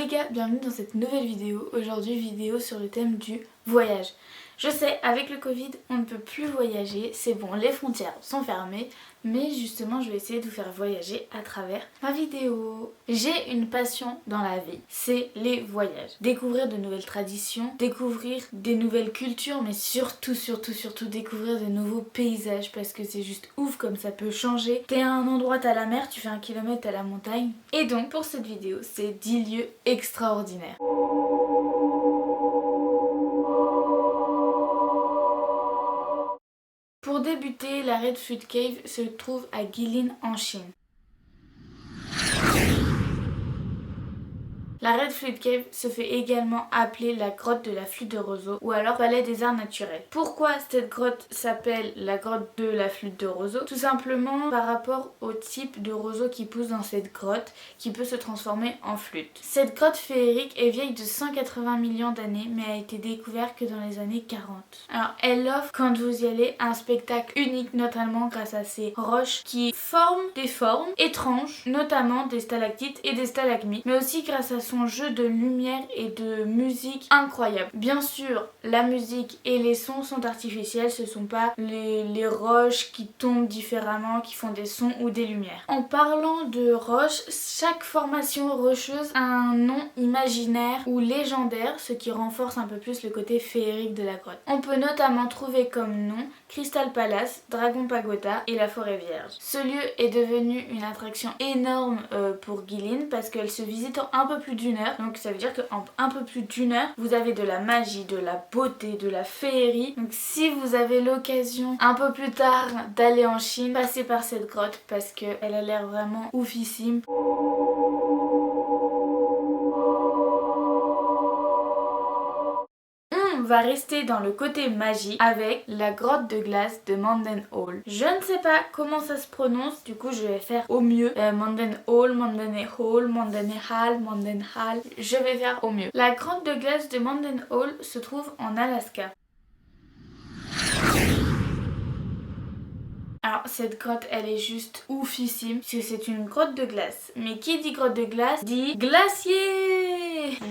les gars, bienvenue dans cette nouvelle vidéo. Aujourd'hui, vidéo sur le thème du voyage. Je sais, avec le Covid, on ne peut plus voyager, c'est bon, les frontières sont fermées, mais justement, je vais essayer de vous faire voyager à travers ma vidéo. J'ai une passion dans la vie, c'est les voyages. Découvrir de nouvelles traditions, découvrir des nouvelles cultures, mais surtout découvrir de nouveaux paysages, parce que c'est juste ouf comme ça peut changer. T'es à un endroit, t'as la mer, tu fais 1 kilomètre, t'as la montagne. Et donc, pour cette vidéo, c'est 10 lieux extraordinaires. Pour débuter, la Red Flute Cave se trouve à Guilin en Chine. La Red Flute Cave se fait également appeler la grotte de la flûte de roseau ou alors palais des arts naturels. Pourquoi cette grotte s'appelle la grotte de la flûte de roseau? Tout simplement par rapport au type de roseau qui pousse dans cette grotte qui peut se transformer en flûte. Cette grotte féerique est vieille de 180 millions d'années mais a été découverte que dans les années 40. Alors elle offre quand vous y allez un spectacle unique notamment grâce à ces roches qui forment des formes étranges, notamment des stalactites et des stalagmites, mais aussi grâce à son jeu de lumière et de musique incroyable. Bien sûr, la musique et les sons sont artificiels, ce sont pas les roches qui tombent différemment, qui font des sons ou des lumières. En parlant de roches, chaque formation rocheuse a un nom imaginaire ou légendaire, ce qui renforce un peu plus le côté féerique de la grotte. On peut notamment trouver comme nom Crystal Palace, Dragon Pagoda et la Forêt Vierge. Ce lieu est devenu une attraction énorme pour Guilin parce qu'elle se visite en un peu plus d'1 heure. Donc ça veut dire qu'en un peu plus d'1 heure, vous avez de la magie, de la beauté, de la féerie. Donc si vous avez l'occasion un peu plus tard d'aller en Chine, passez par cette grotte parce qu'elle a l'air vraiment oufissime. On va rester dans le côté magique avec la grotte de glace de Mandenhall. Je ne sais pas comment ça se prononce, du coup je vais faire au mieux. Mandenhall, Mandenhall, Mandenhall. Je vais faire au mieux. La grotte de glace de Mandenhall se trouve en Alaska. Alors cette grotte elle est juste oufissime parce que c'est une grotte de glace. Mais qui dit grotte de glace dit glacier.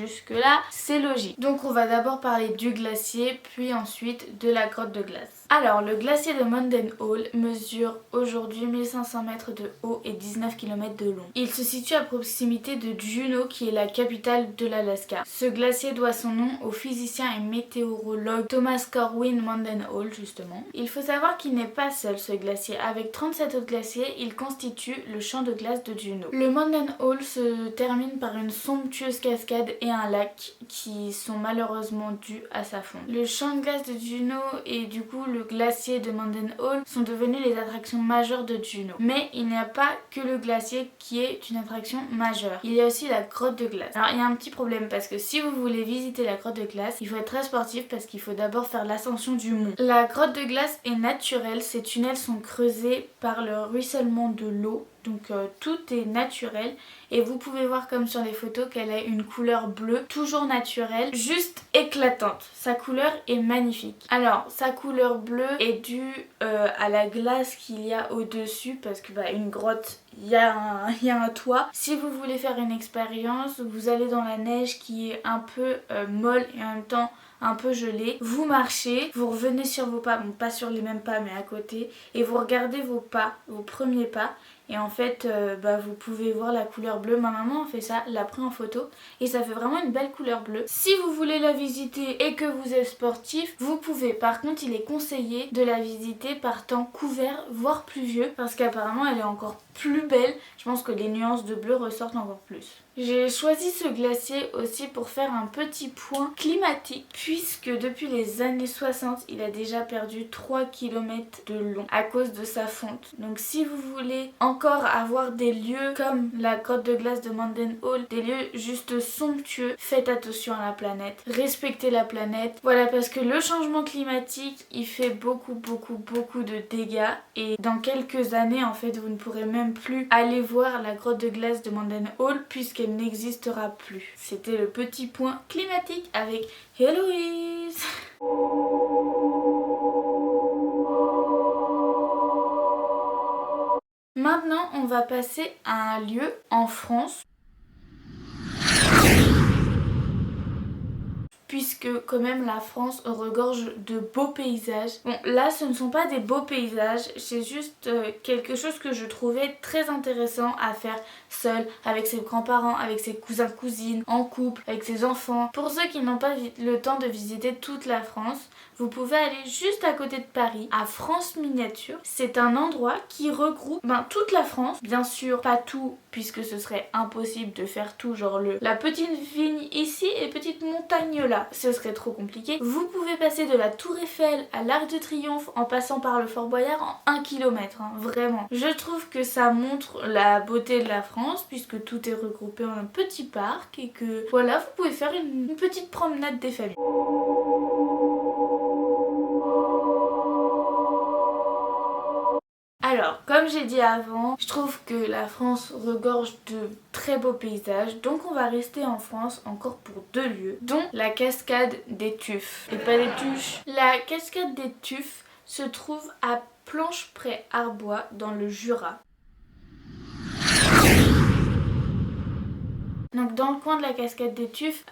Jusque là c'est logique. Donc on va d'abord parler du glacier puis ensuite de la grotte de glace. Alors le glacier de Mandenhall mesure aujourd'hui 1500 mètres de haut et 19 km de long. Il se situe à proximité de Juneau qui est la capitale de l'Alaska. Ce glacier doit son nom au physicien et météorologue Thomas Corwin Mandenhall justement. Il faut savoir qu'il n'est pas seul ce glacier. Avec 37 autres glaciers, il constitue le champ de glace de Juneau. Le Mandenhall se termine par une somptueuse cascade et un lac qui sont malheureusement dus à sa fonte. Le champ de glace de Juneau et du coup le glacier de Mandenhall sont devenus les attractions majeures de Juneau. Mais il n'y a pas que le glacier qui est une attraction majeure. Il y a aussi la grotte de glace. Alors il y a un petit problème parce que si vous voulez visiter la grotte de glace, il faut être très sportif parce qu'il faut d'abord faire l'ascension du mont. La grotte de glace est naturelle, ces tunnels sont creusés par le ruissellement de l'eau. Donc tout est naturel et vous pouvez voir comme sur les photos qu'elle a une couleur bleue toujours naturelle, juste éclatante. Sa couleur est magnifique. Alors sa couleur bleue est due à la glace qu'il y a au-dessus parce que une grotte, il y a un toit. Si vous voulez faire une expérience, vous allez dans la neige qui est un peu molle et en même temps un peu gelé, vous marchez, vous revenez sur vos pas, bon pas sur les mêmes pas mais à côté, et vous regardez vos pas, vos premiers pas, et en fait vous pouvez voir la couleur bleue. Ma maman a fait ça, l'a pris en photo et ça fait vraiment une belle couleur bleue. Si vous voulez la visiter et que vous êtes sportif, vous pouvez. Par contre il est conseillé de la visiter par temps couvert voire pluvieux parce qu'apparemment elle est encore plus belle. Je pense que les nuances de bleu ressortent encore plus. J'ai choisi ce glacier aussi pour faire un petit point climatique puisque depuis les années 60 il a déjà perdu 3 km de long à cause de sa fonte. Donc si vous voulez encore avoir des lieux comme la grotte de glace de Mandenhall, des lieux juste somptueux, faites attention à la planète, respectez la planète. Voilà, parce que le changement climatique il fait beaucoup de dégâts et dans quelques années en fait vous ne pourrez même plus aller voir la grotte de glace de Mandenhall puisqu'elle n'existera plus. C'était le petit point climatique avec Héloïse. Maintenant, on va passer à un lieu en France puisque quand même la France regorge de beaux paysages. Bon là ce ne sont pas des beaux paysages, c'est juste quelque chose que je trouvais très intéressant à faire seul, avec ses grands-parents, avec ses cousins cousines, en couple, avec ses enfants. Pour ceux qui n'ont pas le temps de visiter toute la France, vous pouvez aller juste à côté de Paris, à France Miniature. C'est un endroit qui regroupe toute la France. Bien sûr, pas tout, puisque ce serait impossible de faire tout, genre la petite vigne ici et petite montagne là. Ce serait trop compliqué. Vous pouvez passer de la Tour Eiffel à l'Arc de Triomphe en passant par le Fort Boyard en 1 km, vraiment. Je trouve que ça montre la beauté de la France, puisque tout est regroupé en un petit parc et que voilà, vous pouvez faire une petite promenade des familles. Alors, comme j'ai dit avant, je trouve que la France regorge de très beaux paysages, donc on va rester en France encore pour 2 lieux, dont la cascade des Tuffes, et pas des Tuches. La cascade des Tuffes se trouve à Planche-près-Arbois dans le Jura. Donc dans le coin de la cascade des Tuffes,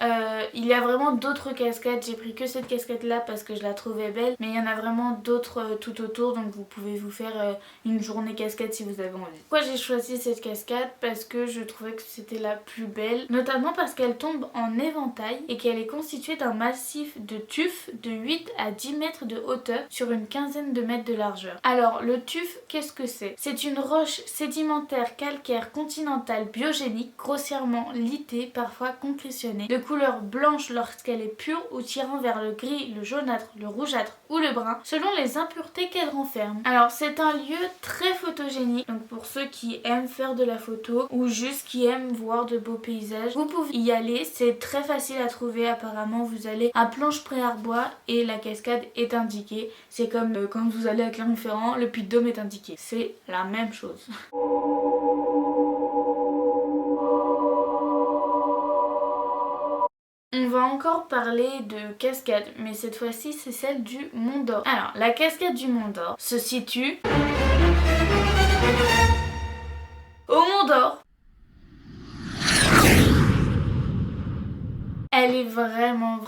il y a vraiment d'autres cascades. J'ai pris que cette cascade là parce que je la trouvais belle, mais il y en a vraiment d'autres tout autour, donc vous pouvez vous faire une journée cascade si vous avez envie. Pourquoi j'ai choisi cette cascade? Parce que je trouvais que c'était la plus belle, notamment parce qu'elle tombe en éventail et qu'elle est constituée d'un massif de tuffes de 8 à 10 mètres de hauteur sur une quinzaine de mètres de largeur. Alors le tuffe, qu'est-ce que c'est? C'est une roche sédimentaire calcaire continentale biogénique grossièrement litée, parfois concrétionnée, de couleur blanche lorsqu'elle est pure ou tirant vers le gris, le jaunâtre, le rougeâtre ou le brun selon les impuretés qu'elle renferme. Alors c'est un lieu très photogénique, donc pour ceux qui aiment faire de la photo ou juste qui aiment voir de beaux paysages, vous pouvez y aller, c'est très facile à trouver. Apparemment vous allez à Planche-près-Arbois et la cascade est indiquée. C'est comme quand vous allez à Clermont-Ferrand, le Puy-de-Dôme est indiqué, c'est la même chose. On va encore parler de cascade, mais cette fois-ci c'est celle du Mont d'Or. Alors, la cascade du Mont d'Or se situe au Mont d'Or. Elle est vraiment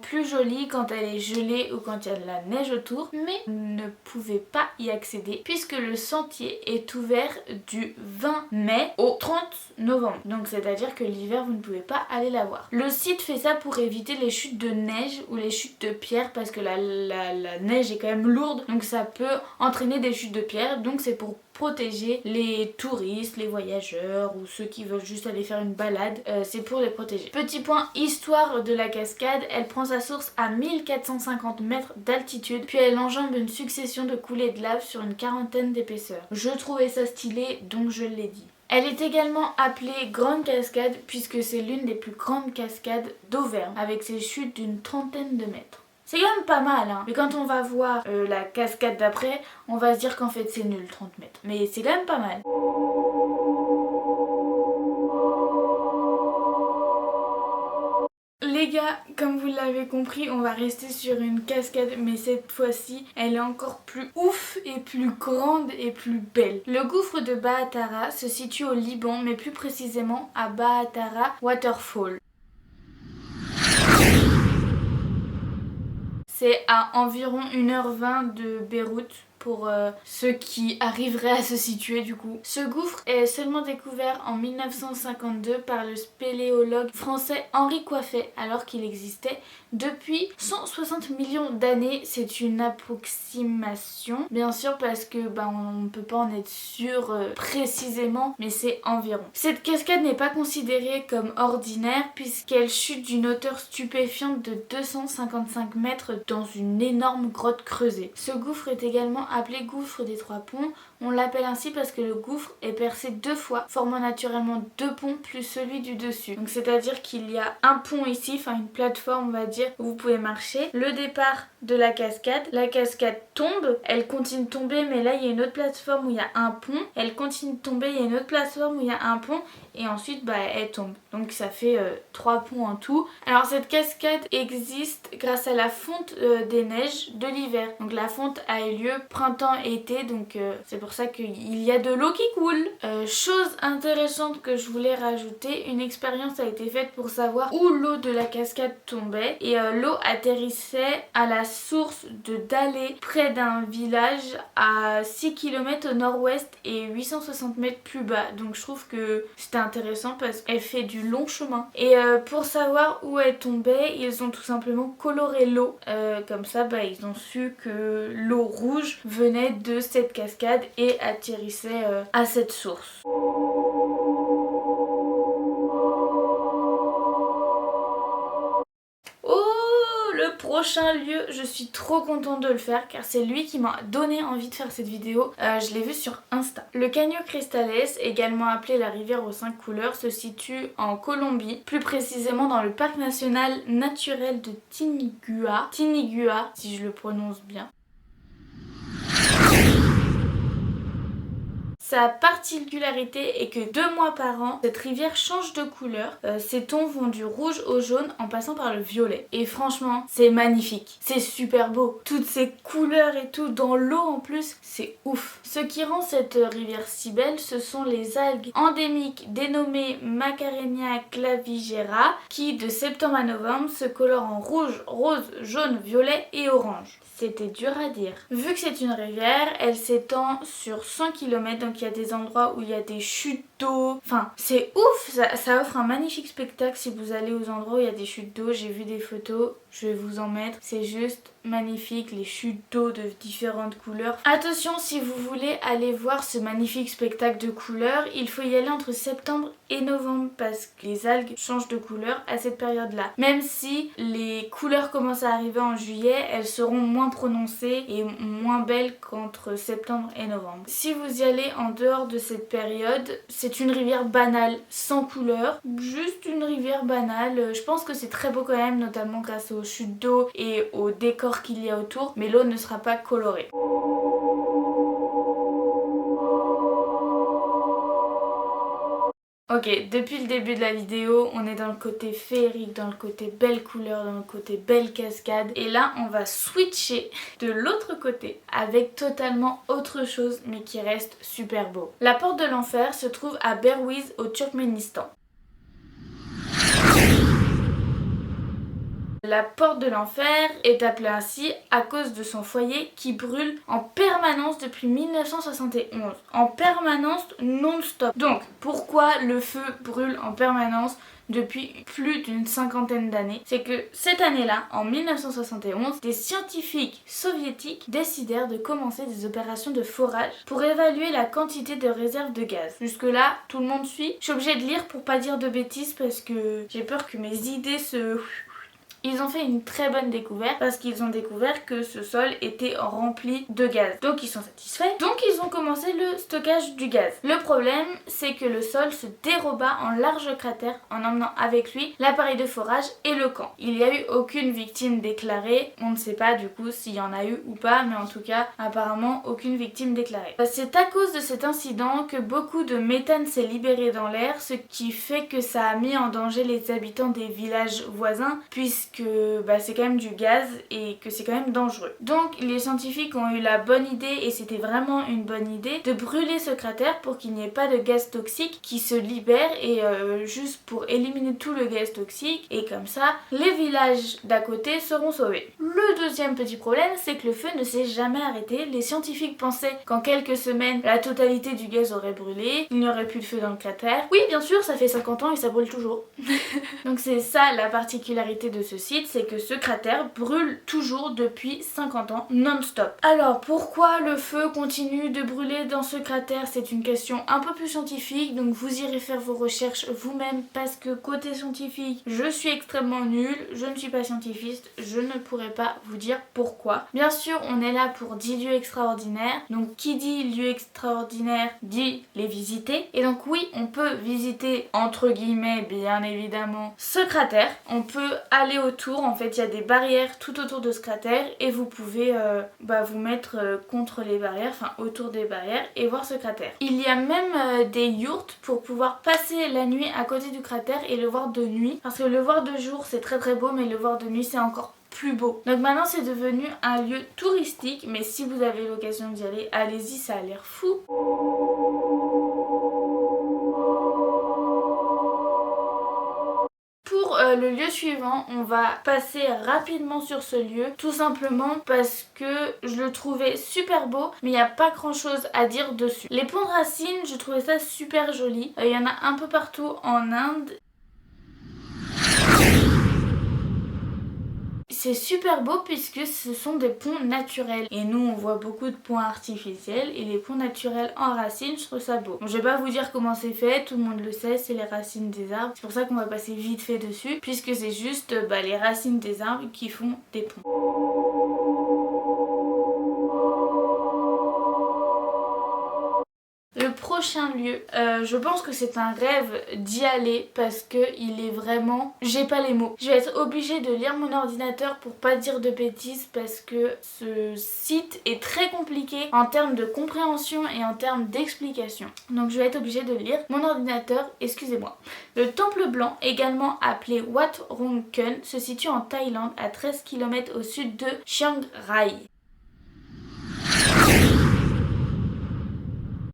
plus jolie quand elle est gelée ou quand il y a de la neige autour, mais vous ne pouvez pas y accéder puisque le sentier est ouvert du 20 mai au 30 novembre. Donc c'est à dire que l'hiver vous ne pouvez pas aller la voir. Le site fait ça pour éviter les chutes de neige ou les chutes de pierre parce que la neige est quand même lourde, donc ça peut entraîner des chutes de pierre, donc c'est pour protéger les touristes, les voyageurs ou ceux qui veulent juste aller faire une balade, c'est pour les protéger. Petit point histoire de la cascade, elle prend sa source à 1450 mètres d'altitude, puis elle enjambe une succession de coulées de lave sur une quarantaine d'épaisseur. Je trouvais ça stylé, donc je l'ai dit. Elle est également appelée Grande Cascade puisque c'est l'une des plus grandes cascades d'Auvergne, avec ses chutes d'une trentaine de mètres. C'est quand même pas mal, mais quand on va voir la cascade d'après, on va se dire qu'en fait c'est nul 30 mètres. Mais c'est quand même pas mal. Les gars, comme vous l'avez compris, on va rester sur une cascade, mais cette fois-ci, elle est encore plus ouf et plus grande et plus belle. Le gouffre de Bahatara se situe au Liban, mais plus précisément à Bahatara Waterfall. C'est à environ 1h20 de Beyrouth pour ceux qui arriveraient à se situer du coup. Ce gouffre est seulement découvert en 1952 par le spéléologue français Henri Coiffet alors qu'il existait depuis 160 millions d'années. C'est une approximation bien sûr parce que on ne peut pas en être sûr précisément, mais c'est environ. Cette cascade n'est pas considérée comme ordinaire puisqu'elle chute d'une hauteur stupéfiante de 255 mètres dans une énorme grotte creusée. Ce gouffre est également appelé gouffre des Trois Ponts. On l'appelle ainsi parce que le gouffre est percé 2 fois, formant naturellement 2 ponts plus celui du dessus. Donc c'est à dire qu'il y a un pont ici, enfin une plateforme on va dire, où vous pouvez marcher. Le départ de la cascade tombe, elle continue de tomber, mais là il y a une autre plateforme où il y a un pont. Elle continue de tomber, il y a une autre plateforme où il y a un pont. Et ensuite elle tombe. Donc ça fait 3 ponts en tout. Alors cette cascade existe grâce à la fonte des neiges de l'hiver. Donc la fonte a eu lieu printemps-été, donc c'est pour pour ça qu'il y a de l'eau qui coule. Chose intéressante que je voulais rajouter, une expérience a été faite pour savoir où l'eau de la cascade tombait et l'eau atterrissait à la source de Dallé près d'un village à 6 km au nord-ouest et 860 mètres plus bas. Donc je trouve que c'était intéressant parce qu'elle fait du long chemin. Et pour savoir où elle tombait, ils ont tout simplement coloré l'eau. Comme ça, ils ont su que l'eau rouge venait de cette cascade et atterrissait à cette source. Le prochain lieu, je suis trop contente de le faire car c'est lui qui m'a donné envie de faire cette vidéo. Je l'ai vu sur Insta. Le Caño Cristales, également appelé la rivière aux 5 couleurs, se situe en Colombie, plus précisément dans le parc national naturel de Tinigua. Tinigua, si je le prononce bien. Sa particularité est que 2 mois par an, cette rivière change de couleur. Ses tons vont du rouge au jaune en passant par le violet. Et franchement, c'est magnifique. C'est super beau. Toutes ces couleurs et tout dans l'eau en plus, c'est ouf. Ce qui rend cette rivière si belle, ce sont les algues endémiques dénommées Macarenia clavigera qui, de septembre à novembre, se colorent en rouge, rose, jaune, violet et orange. C'était dur à dire. Vu que c'est une rivière, elle s'étend sur 100 km, donc il y a des endroits où il y a des chutes d'eau. Enfin, c'est ouf, ça offre un magnifique spectacle si vous allez aux endroits où il y a des chutes d'eau. J'ai vu des photos, je vais vous en mettre. C'est juste magnifique, les chutes d'eau de différentes couleurs. Attention, si vous voulez aller voir ce magnifique spectacle de couleurs, il faut y aller entre septembre et novembre parce que les algues changent de couleur à cette période-là. Même si les couleurs commencent à arriver en juillet, elles seront moins prononcées et moins belles qu'entre septembre et novembre. Si vous y allez en dehors de cette période, c'est une rivière banale, sans couleur, juste une rivière banale. Je pense que c'est très beau quand même, notamment grâce aux chutes d'eau et au décor qu'il y a autour, mais l'eau ne sera pas colorée. Ok, depuis le début de la vidéo, on est dans le côté féerique, dans le côté belle couleur, dans le côté belle cascade. Et là, on va switcher de l'autre côté avec totalement autre chose, mais qui reste super beau. La porte de l'enfer se trouve à Berwiz, au Turkménistan. La porte de l'enfer est appelée ainsi à cause de son foyer qui brûle en permanence depuis 1971. En permanence non-stop. Donc, pourquoi le feu brûle en permanence depuis plus d'une cinquantaine d'années? C'est que cette année-là, en 1971, des scientifiques soviétiques décidèrent de commencer des opérations de forage pour évaluer la quantité de réserves de gaz. Jusque-là, tout le monde suit. Je suis obligée de lire pour pas dire de bêtises parce que j'ai peur que mes idées se... Ils ont fait une très bonne découverte parce qu'ils ont découvert que ce sol était rempli de gaz. Donc ils sont satisfaits. Donc ils ont commencé le stockage du gaz. Le problème, c'est que le sol se déroba en large cratère en emmenant avec lui l'appareil de forage et le camp. Il n'y a eu aucune victime déclarée. On ne sait pas du coup s'il y en a eu ou pas, mais en tout cas, apparemment, aucune victime déclarée. C'est à cause de cet incident que beaucoup de méthane s'est libéré dans l'air, ce qui fait que ça a mis en danger les habitants des villages voisins, puisque c'est quand même du gaz et que c'est quand même dangereux. Donc les scientifiques ont eu la bonne idée, et c'était vraiment une bonne idée, de brûler ce cratère pour qu'il n'y ait pas de gaz toxique qui se libère, et juste pour éliminer tout le gaz toxique, et comme ça les villages d'à côté seront sauvés. Le deuxième petit problème, c'est que le feu ne s'est jamais arrêté. Les scientifiques pensaient qu'en quelques semaines la totalité du gaz aurait brûlé, il n'y aurait plus de feu dans le cratère. Oui, bien sûr, ça fait 50 ans et ça brûle toujours. Donc c'est ça la particularité de ce site, c'est que ce cratère brûle toujours depuis 50 ans non-stop. Alors pourquoi le feu continue de brûler dans ce cratère? C'est une question un peu plus scientifique, donc vous irez faire vos recherches vous-même parce que côté scientifique, je suis extrêmement nulle, je ne suis pas scientifique, je ne pourrais pas vous dire pourquoi. Bien sûr, on est là pour 10 lieux extraordinaires, donc qui dit lieu extraordinaire dit les visiter. Et donc oui, on peut visiter entre guillemets bien évidemment ce cratère, on peut aller autour, en fait il y a des barrières tout autour de ce cratère et vous pouvez vous mettre contre les barrières, enfin autour des barrières et voir ce cratère. Il y a même des yourtes pour pouvoir passer la nuit à côté du cratère et le voir de nuit, parce que le voir de jour c'est très très beau, mais le voir de nuit c'est encore plus beau. Donc maintenant c'est devenu un lieu touristique, mais si vous avez l'occasion d'y aller, allez-y, ça a l'air fou. Pour le lieu suivant, on va passer rapidement sur ce lieu, tout simplement parce que je le trouvais super beau, mais il n'y a pas grand chose à dire dessus. Les ponts de Racine, je trouvais ça super joli. Il y en a un peu partout en Inde. C'est super beau puisque ce sont des ponts naturels et nous on voit beaucoup de ponts artificiels et les ponts naturels en racines, je trouve ça beau. Bon, je vais pas vous dire comment c'est fait, tout le monde le sait, c'est les racines des arbres. C'est pour ça qu'on va passer vite fait dessus puisque c'est juste les racines des arbres qui font des ponts. Le prochain lieu, je pense que c'est un rêve d'y aller parce que il est vraiment... J'ai pas les mots. Je vais être obligée de lire mon ordinateur pour pas dire de bêtises parce que ce site est très compliqué en termes de compréhension et en termes d'explication. Donc je vais être obligée de lire mon ordinateur, excusez-moi. Le Temple Blanc, également appelé Wat Rongkhun, se situe en Thaïlande à 13 km au sud de Chiang Rai.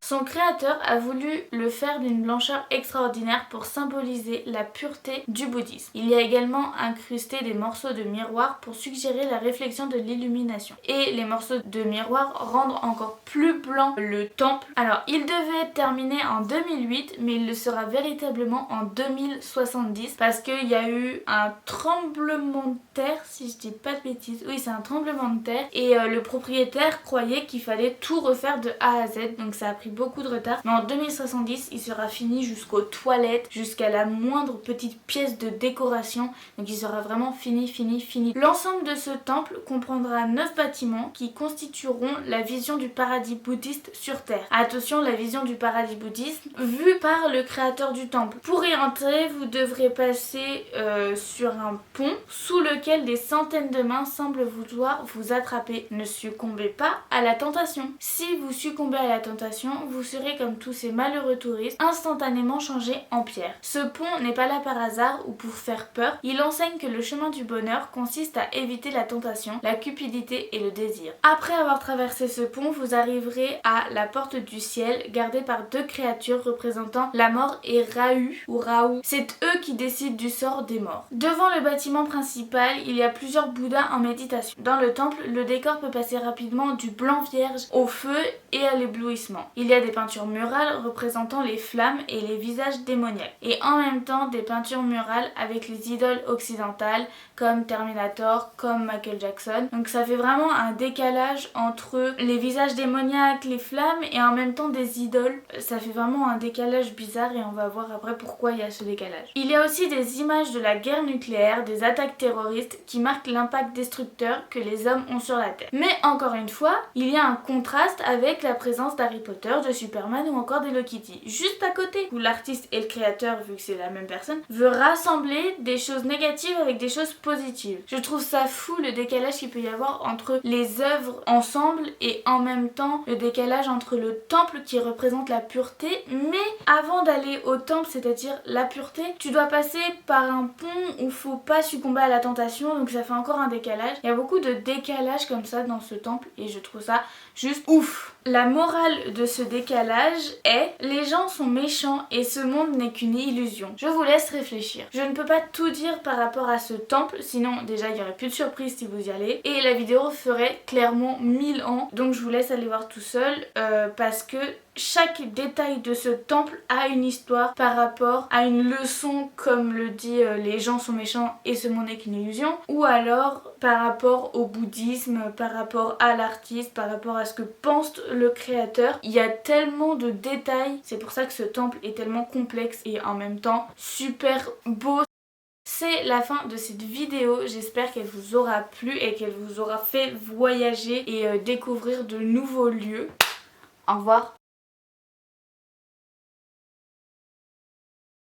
Son créateur a voulu le faire d'une blancheur extraordinaire pour symboliser la pureté du bouddhisme. Il y a également incrusté des morceaux de miroir pour suggérer la réflexion de l'illumination. Et les morceaux de miroir rendent encore plus blanc le temple. Alors, il devait être terminé en 2008, mais il le sera véritablement en 2070 parce qu'il y a eu un tremblement de terre, si je dis pas de bêtises. Oui, c'est un tremblement de terre et le propriétaire croyait qu'il fallait tout refaire de A à Z, donc ça a pris beaucoup de retard, mais en 2070 il sera fini jusqu'aux toilettes, jusqu'à la moindre petite pièce de décoration, donc il sera vraiment fini. L'ensemble de ce temple comprendra 9 bâtiments qui constitueront la vision du paradis bouddhiste sur terre. Attention, la vision du paradis bouddhiste vue par le créateur du temple. Pour y entrer, vous devrez passer sur un pont sous lequel des centaines de mains semblent vouloir vous attraper. Ne succombez pas à la tentation. Si vous succombez à la tentation, vous serez comme tous ces malheureux touristes instantanément changés en pierre. Ce pont n'est pas là par hasard ou pour faire peur, il enseigne que le chemin du bonheur consiste à éviter la tentation, la cupidité et le désir. Après avoir traversé ce pont, vous arriverez à la porte du ciel gardée par 2 créatures représentant la mort et Rahu ou Rahu. C'est eux qui décident du sort des morts. Devant le bâtiment principal, il y a plusieurs bouddhas en méditation. Dans le temple, le décor peut passer rapidement du blanc vierge au feu et à l'éblouissement. Il y a des peintures murales représentant les flammes et les visages démoniaques. Et en même temps des peintures murales avec les idoles occidentales comme Terminator, comme Michael Jackson. Donc ça fait vraiment un décalage entre les visages démoniaques, les flammes et en même temps des idoles. Ça fait vraiment un décalage bizarre et on va voir après pourquoi il y a ce décalage. Il y a aussi des images de la guerre nucléaire, des attaques terroristes qui marquent l'impact destructeur que les hommes ont sur la Terre. Mais encore une fois, il y a un contraste avec la présence d'Harry Potter, de Superman ou encore d'Hello Kitty. Juste à côté, où l'artiste et le créateur, vu que c'est la même personne, veut rassembler des choses négatives avec des choses positives. Je trouve ça fou le décalage qu'il peut y avoir entre les œuvres ensemble et en même temps le décalage entre le temple qui représente la pureté, mais avant d'aller au temple, c'est-à-dire la pureté, tu dois passer par un pont où faut pas succomber à la tentation, donc ça fait encore un décalage. Il y a beaucoup de décalage comme ça dans ce temple et je trouve ça juste ouf. La morale de ce décalage est: les gens sont méchants et ce monde n'est qu'une illusion. Je vous laisse réfléchir. Je ne peux pas tout dire par rapport à ce temple, sinon déjà il n'y aurait plus de surprise si vous y allez et la vidéo ferait clairement 1000 ans, donc je vous laisse aller voir tout seul parce que chaque détail de ce temple a une histoire par rapport à une leçon, comme le dit les gens sont méchants et ce monde n'est qu'une illusion, ou alors par rapport au bouddhisme, par rapport à l'artiste, par rapport à ce que pense le créateur. Il y a tellement de détails, c'est pour ça que ce temple est tellement complexe et en même temps super beau. C'est la fin de cette vidéo, j'espère qu'elle vous aura plu et qu'elle vous aura fait voyager et découvrir de nouveaux lieux. Au revoir.